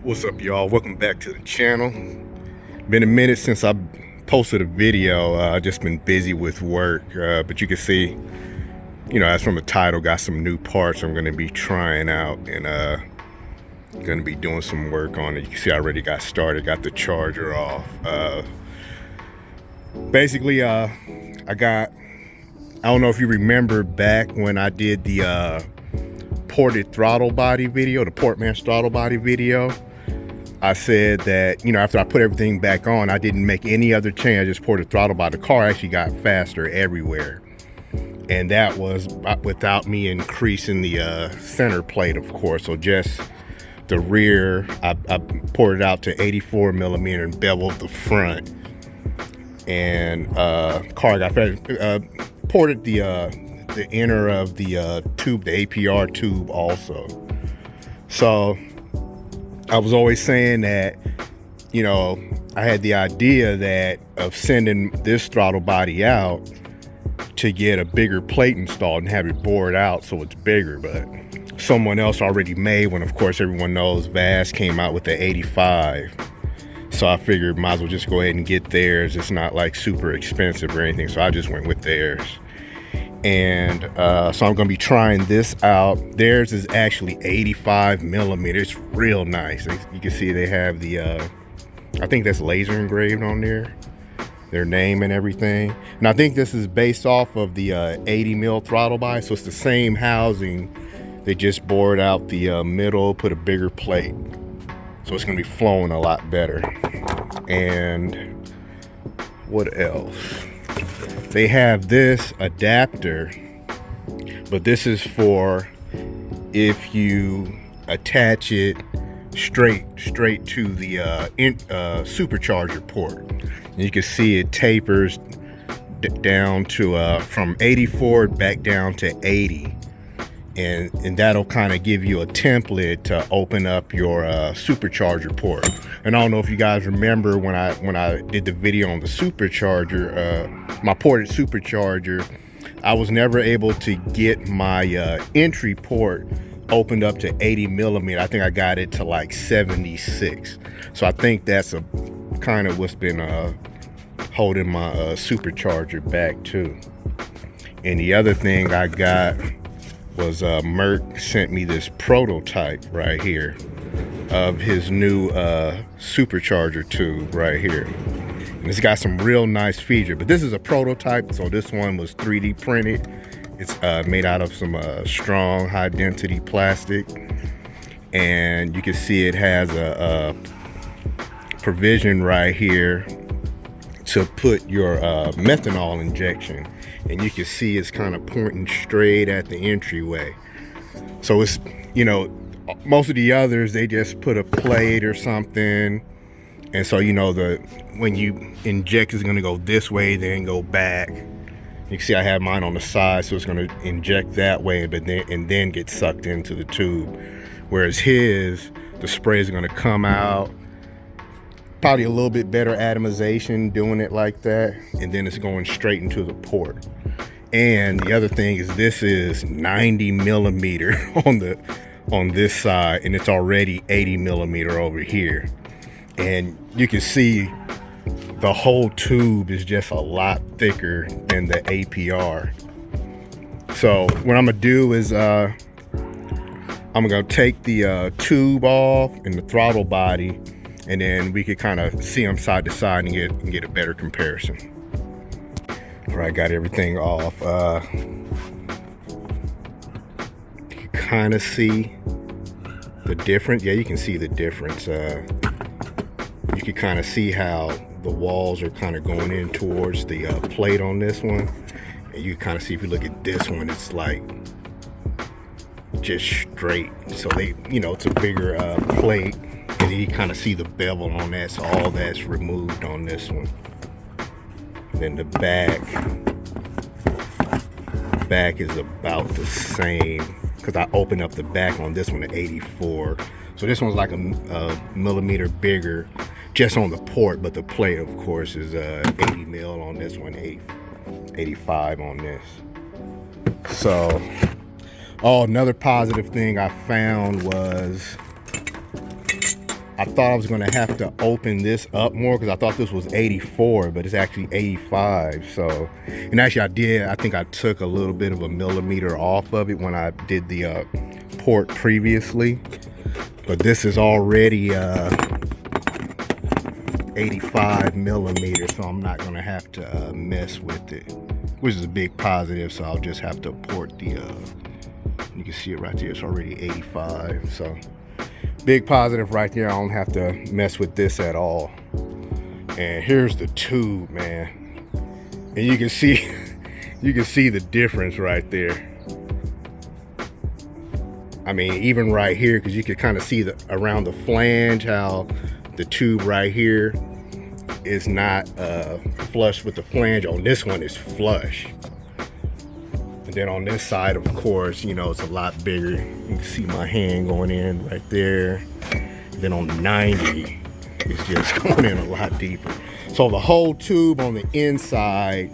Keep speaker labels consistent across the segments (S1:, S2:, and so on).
S1: What's up, y'all? Welcome back to the channel. Been a minute since I posted a video. I just been busy with work, but you can see, you know, as from the title, got some new parts I'm going to be trying out, and going to be doing some work on it. You can see I already got started, got the charger off. Basically, I don't know if you remember back when I did the ported throttle body video, the Portman's throttle body video. I said that, you know, after I put everything back on, I didn't make any other change. I just ported throttle body. The car actually got faster everywhere, and that was without me increasing the center plate, of course. So just the rear, I ported out to 84mm and beveled the front, and car got faster. Ported the inner of the tube, the APR tube also. So I was always saying that, you know, I had the idea that of sending this throttle body out to get a bigger plate installed and have it bored out so it's bigger, but someone else already made one. Of course, everyone knows VastAz came out with the 85. So I figured might as well just go ahead and get theirs. It's not like super expensive or anything, so I just went with theirs. And so I'm gonna be trying this out. Theirs is actually 85mm. It's real nice. You can see they have the, I think that's laser engraved on there, their name and everything. And I think this is based off of the 80mm throttle body. So it's the same housing. They just bored out the middle, put a bigger plate. So it's gonna be flowing a lot better. And what else? They have this adapter, but this is for if you attach it straight to the supercharger port. And you can see it tapers down to from 84 back down to 80, and that'll kind of give you a template to open up your supercharger port. And I don't know if you guys remember when I did the video on the supercharger, my ported supercharger, I was never able to get my entry port opened up to 80mm. I think I got it to like 76. So I think that's a kind of what's been holding my supercharger back too. And the other thing I got was Merc sent me this prototype right here of his new supercharger tube right here. And it's got some real nice features, but this is a prototype, so this one was 3D printed. It's made out of some strong high density plastic, and you can see it has a provision right here to put your methanol injection, and you can see it's kind of pointing straight at the entryway. So it's, you know, most of the others, they just put a plate or something, and so, you know, when you inject, it's going to go this way, then go back. You can see I have mine on the side, so it's going to inject that way, but then get sucked into the tube. Whereas his, the spray is going to come out. Probably a little bit better atomization doing it like that, and then it's going straight into the port. And the other thing is, this is 90mm on this side, and it's already 80mm over here. And you can see the whole tube is just a lot thicker than the APR. So what I'm gonna do is I'm gonna take the tube off and the throttle body, and then we could kind of see them side to side and get a better comparison. All right, got everything off. You can kind of see the difference. Yeah, you can see the difference. You can kind of see how the walls are kind of going in towards the plate on this one. And you can kind of see, if you look at this one, it's like just straight. So they, you know, it's a bigger plate. And then you kind of see the bevel on that, so all that's removed on this one. And then the back is about the same, because I opened up the back on this one at 84. So this one's like a millimeter bigger just on the port, but the plate, of course, is 80mm on this one, 85 on this. So, oh, another positive thing I found was I thought I was gonna have to open this up more because I thought this was 84, but it's actually 85. So, and actually I think I took a little bit of a millimeter off of it when I did the port previously. But this is already 85 millimeters, so I'm not gonna have to mess with it, which is a big positive. So I'll just have to port the, you can see it right there, it's already 85. So big positive right there. I don't have to mess with this at all. And here's the tube, man. And you can see, you can see the difference right there. I mean, even right here, because you can kind of see the around the flange how the tube right here is not flush with the flange. On this one, it's flush. And then on this side, of course, you know, it's a lot bigger. You can see my hand going in right there. And then on the 90, it's just going in a lot deeper. So the whole tube on the inside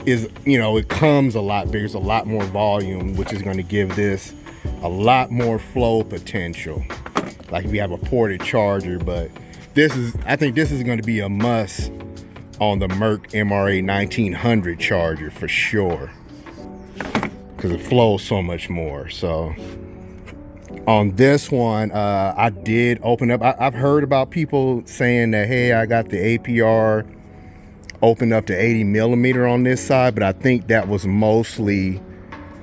S1: is, you know, it comes a lot bigger. It's a lot more volume, which is going to give this a lot more flow potential. Like if you have a ported charger, but this is, I think this is going to be a must on the Merc MRA 1900 charger for sure, because it flows so much more. So on this one, I did open up. I've heard about people saying that, hey, I got the APR opened up to 80 millimeter on this side, but I think that was mostly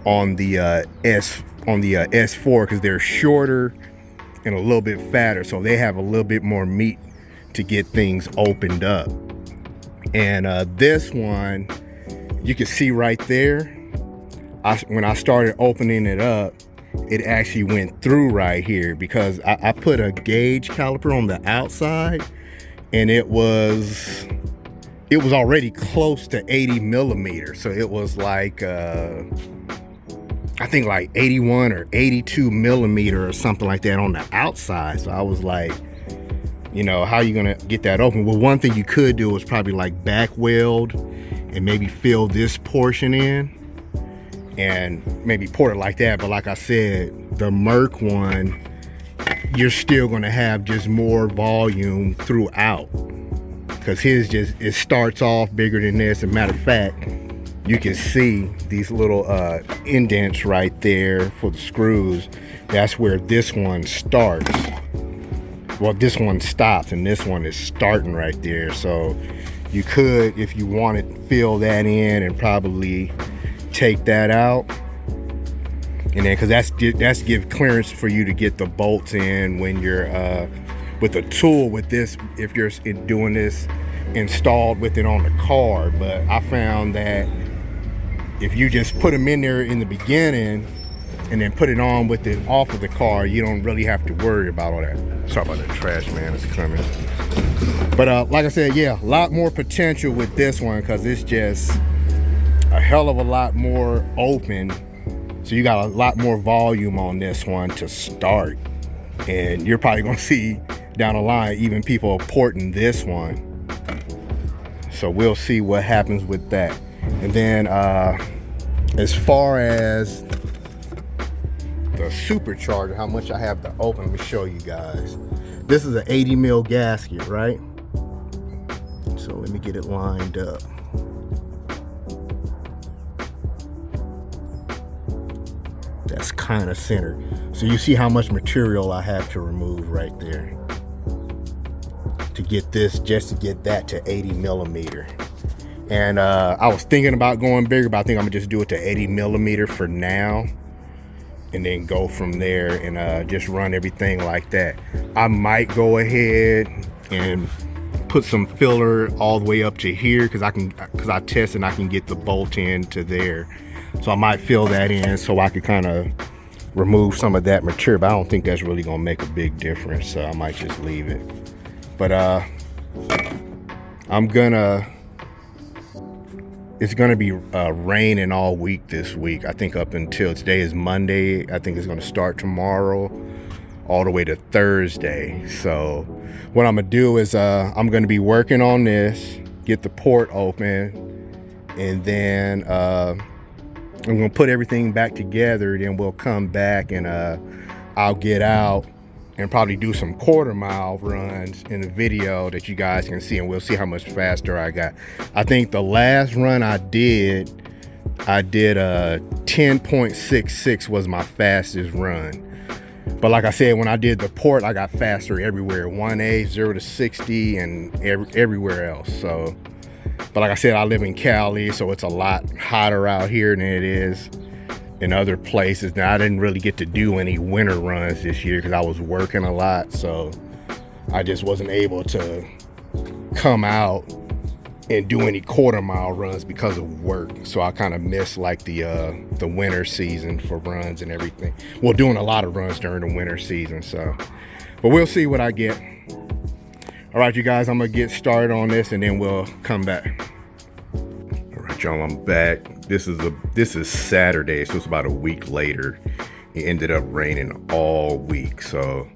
S1: on the S4 because they're shorter and a little bit fatter, so they have a little bit more meat to get things opened up. And this one, you can see right there, when I started opening it up, it actually went through right here because I put a gauge caliper on the outside, and it was already close to 80 millimeters. So it was like I think like 81 or 82 millimeter or something like that on the outside. So I was like, you know, how are you gonna get that open? Well, one thing you could do is probably like back weld and maybe fill this portion in and maybe port it like that. But like I said, the Merc one, you're still gonna have just more volume throughout, because his just, it starts off bigger than this. As a matter of fact, you can see these little indents right there for the screws. That's where this one starts. Well, this one stops and this one is starting right there. So you could, if you wanted, fill that in and probably take that out. And then, because that's give clearance for you to get the bolts in when you're with a tool with this, if you're doing this installed with it on the car. But I found that if you just put them in there in the beginning and then put it on with it off of the car, you don't really have to worry about all that. Sorry about that trash man, it's coming. But like I said, yeah, a lot more potential with this one because it's just a hell of a lot more open. So you got a lot more volume on this one to start. And you're probably gonna see down the line even people porting this one. So we'll see what happens with that. And then as far as the supercharger, how much I have to open, let me show you guys. This is an 80 mil gasket, right? So let me get it lined up. That's kind of centered. So you see how much material I have to remove right there to get this, just to get that to 80 millimeter. And I was thinking about going bigger, but I think I'm gonna just do it to 80 millimeter for now, and then go from there and just run everything like that. I might go ahead and put some filler all the way up to here because I tested and I can get the bolt in to there. So I might fill that in so I could kind of remove some of that material, but I don't think that's really gonna make a big difference, so I might just leave it. But it's gonna be raining all week this week. I think up until today is Monday. I think it's gonna start tomorrow all the way to Thursday. So what I'm gonna do is I'm gonna be working on this, get the port open, and then I'm gonna put everything back together. Then we'll come back and I'll get out and probably do some quarter-mile runs in the video that you guys can see, and we'll see how much faster I got. I think the last run I did a 10.66 was my fastest run. But like I said, when I did the port, I got faster everywhere, 1A, 0 to 60, and everywhere else. So, but like I said, I live in Cali, so it's a lot hotter out here than it is in other places. Now, I didn't really get to do any winter runs this year because I was working a lot, so I just wasn't able to come out and do any quarter-mile runs because of work. So I kind of missed like the winter season for runs and everything. Well, doing a lot of runs during the winter season. So, but we'll see what I get. All right, you guys, I'm gonna get started on this and then we'll come back. All right, y'all, I'm back. This is Saturday, so it's about a week later. It ended up raining all week, so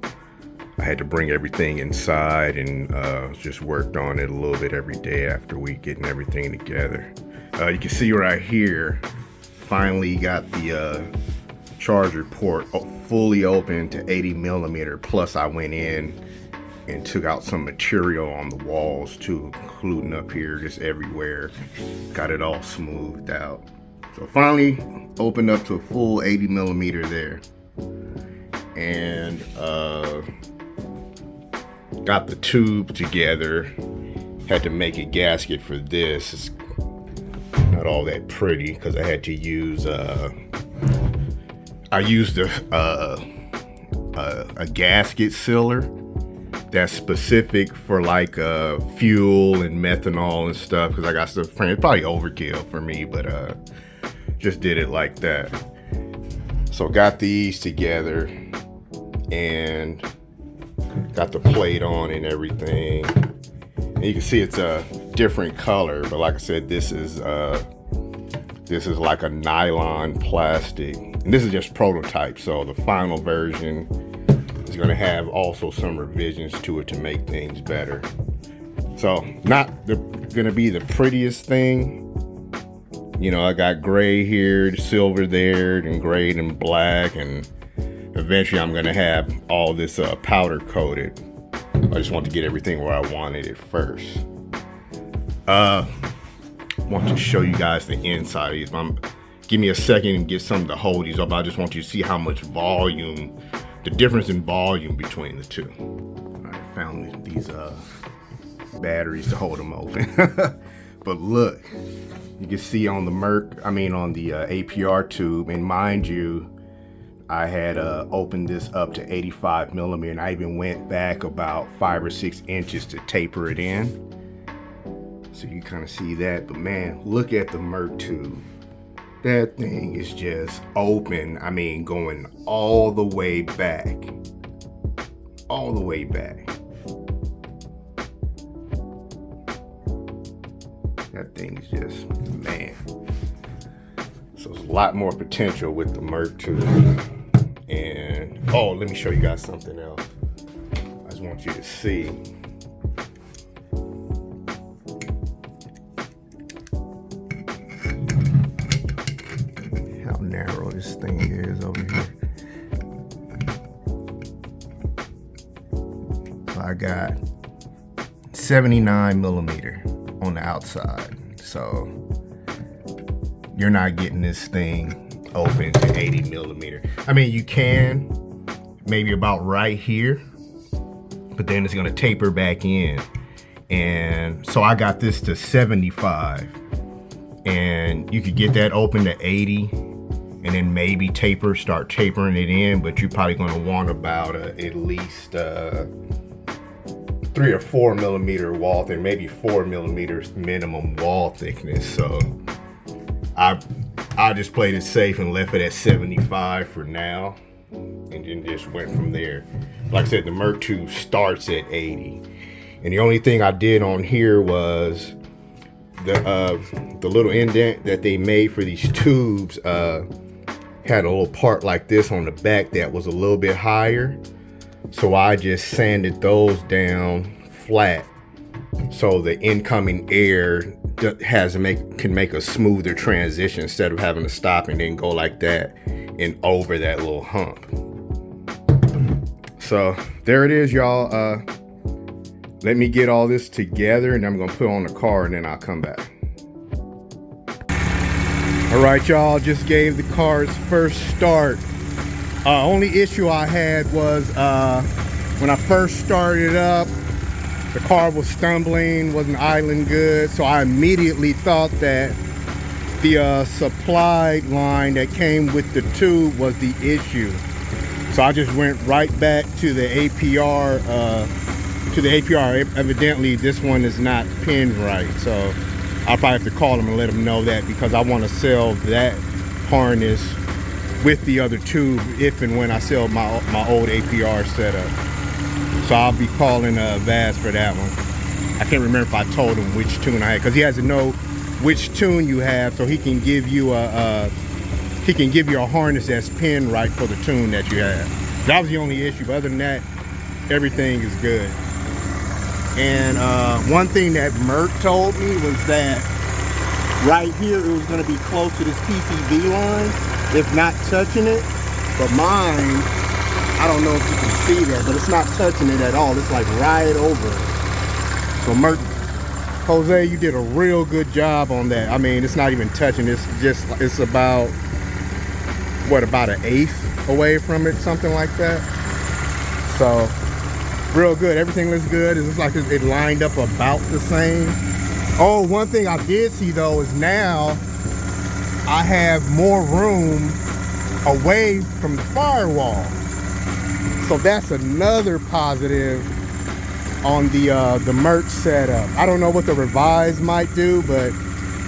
S1: I had to bring everything inside and just worked on it a little bit every day after we getting everything together. You can see right here, finally got the charger port fully open to 80mm. Plus I went in and took out some material on the walls too, including up here, just everywhere. Got it all smoothed out. So finally opened up to a full 80mm there. And got the tube together. Had to make a gasket for this. It's not all that pretty because I had to use I used a gasket sealer that's specific for like fuel and methanol and stuff, because I got stuff. It's probably overkill for me, but just did it like that. So got these together and got the plate on and everything. And you can see it's a different color, but like I said, this is like a nylon plastic. And this is just prototype, so the final version is gonna have also some revisions to it to make things better. So not gonna be the prettiest thing. You know, I got gray here, silver there, and gray and black, and eventually I'm gonna have all this powder coated. I just want to get everything where I wanted it first. I want to show you guys the inside of these. Give me a second and get something to hold these up. I just want you to see how much volume, the difference in volume between the two. I found these batteries to hold them open. But look, you can see on the on the APR tube, and mind you, I had opened this up to 85mm, and I even went back about 5 or 6 inches to taper it in. So you kind of see that, but man, look at the Merc tube. That thing is just open. I mean, going all the way back. All the way back. That thing is just, man. So there's a lot more potential with the Merc tube. And, oh, let me show you guys something else. I just want you to see. How narrow this thing is over here. So I got 79mm on the outside. So you're not getting this thing open to 80mm. I mean, you can, maybe about right here, but then it's gonna taper back in. And so I got this to 75, and you could get that open to 80, and then maybe start tapering it in, but you're probably gonna want about at least 3 or 4mm wall thickness, maybe 4mm minimum wall thickness. So I just played it safe and left it at 75 for now, and then just went from there. Like I said, the Merc tube starts at 80. And the only thing I did on here was the little indent that they made for these tubes had a little part like this on the back that was a little bit higher. So I just sanded those down flat so the incoming air can make a smoother transition instead of having to stop and then go like that and over that little hump. So there it is, y'all. Let me get all this together and I'm gonna put on the car and then I'll come back. All right, y'all, just gave the car its first start. Only issue I had was when I first started up, the car was stumbling, wasn't idling good. So I immediately thought that the supply line that came with the tube was the issue. So I just went right back to the APR. Evidently, this one is not pinned right. So I'll probably have to call them and let them know that, because I want to sell that harness with the other tube if and when I sell my old APR setup. So I'll be calling Vast for that one. I can't remember if I told him which tune I had, because he has to know which tune you have so he can give you a harness that's pinned right for the tune that you have. That was the only issue, but other than that, everything is good. And one thing that Merc told me was that right here it was going to be close to this PCV line, if not touching it. But mine, I don't know if you can see that, but it's not touching it at all. It's like right over it. So Merc, Jose, you did a real good job on that. I mean, it's not even touching. It's about, what, about 1/8 away from it, something like that. So real good. Everything looks good. It looks like it lined up about the same. Oh, one thing I did see though is now I have more room away from the firewall. So that's another positive on the Merc setup. I don't know what the revised might do, but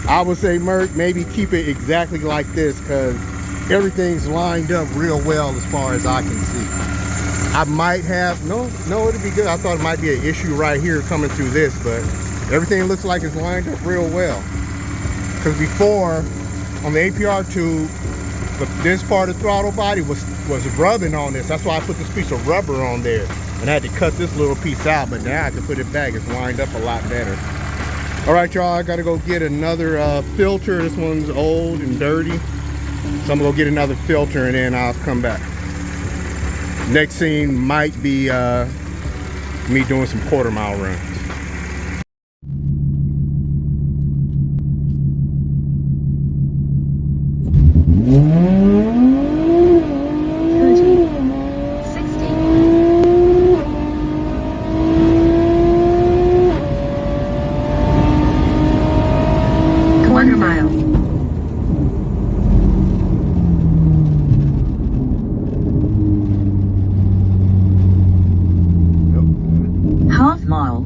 S1: I would say Merc, maybe keep it exactly like this, because everything's lined up real well as far as I can see. I might have, no, it'd be good. I thought it might be an issue right here coming through this, but everything looks like it's lined up real well. Because before, on the APR tube, this part of the throttle body was rubbing on this. That's why I put this piece of rubber on there. And I had to cut this little piece out, but now I can put it back. It's lined up a lot better. All right, y'all, I gotta go get another filter. This one's old and dirty. So I'm gonna go get another filter and then I'll come back. Next scene might be me doing some quarter-mile runs.
S2: Half mile.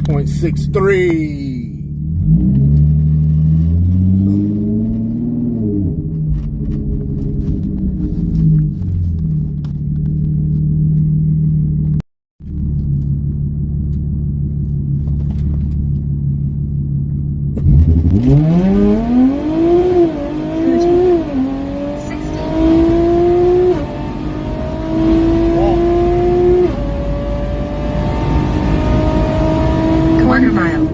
S1: 10.63.
S2: Quarter mile.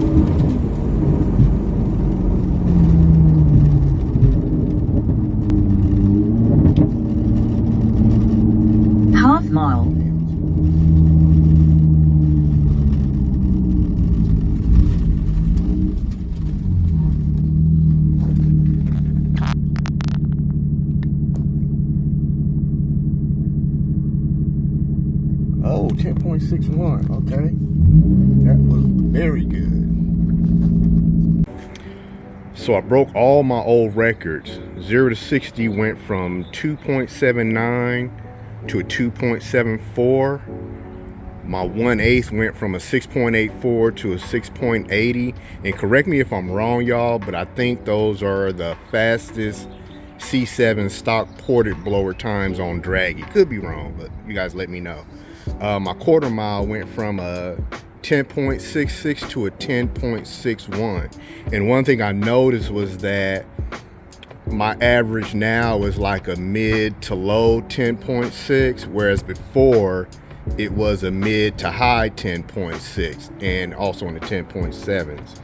S2: Half mile.
S1: Oh, 10.61. Okay. That was very good. So I broke all my old records. 0 to 60 went from 2.79 to a 2.74. My 1/8 went from a 6.84 to a 6.80. And correct me if I'm wrong, y'all, but I think those are the fastest C7 stock ported blower times on Dragy. Could be wrong, but you guys let me know. My quarter mile went from a 10.66 to a 10.61. And one thing I noticed was that my average now is like a mid to low 10.6, whereas before it was a mid to high 10.6 and also in the 10.7s.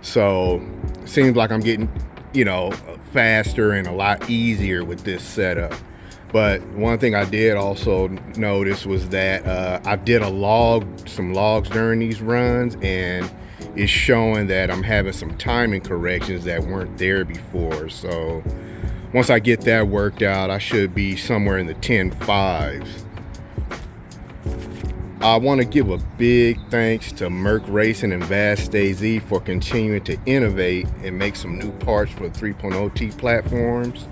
S1: So it seems like I'm getting, you know, faster and a lot easier with this setup. But one thing I did also notice was that I did some logs during these runs, and it's showing that I'm having some timing corrections that weren't there before. So once I get that worked out, I should be somewhere in the 10.5s. I want to give a big thanks to Mercracing and VastAz for continuing to innovate and make some new parts for 3.0T platforms.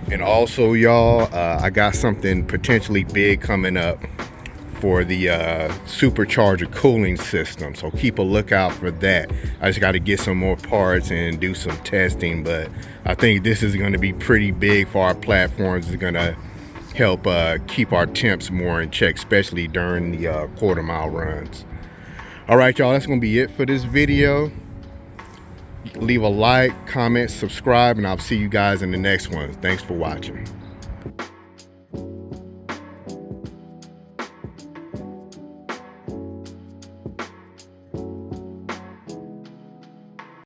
S1: And also, y'all, I got something potentially big coming up for the supercharger cooling system, so keep a lookout for that. I just got to get some more parts and do some testing, but I think this is going to be pretty big for our platforms. It's going to help keep our temps more in check, especially during the quarter mile runs. All right, y'all, that's going to be it for this video. Leave a like, comment, subscribe, and I'll see you guys in the next one. Thanks for watching.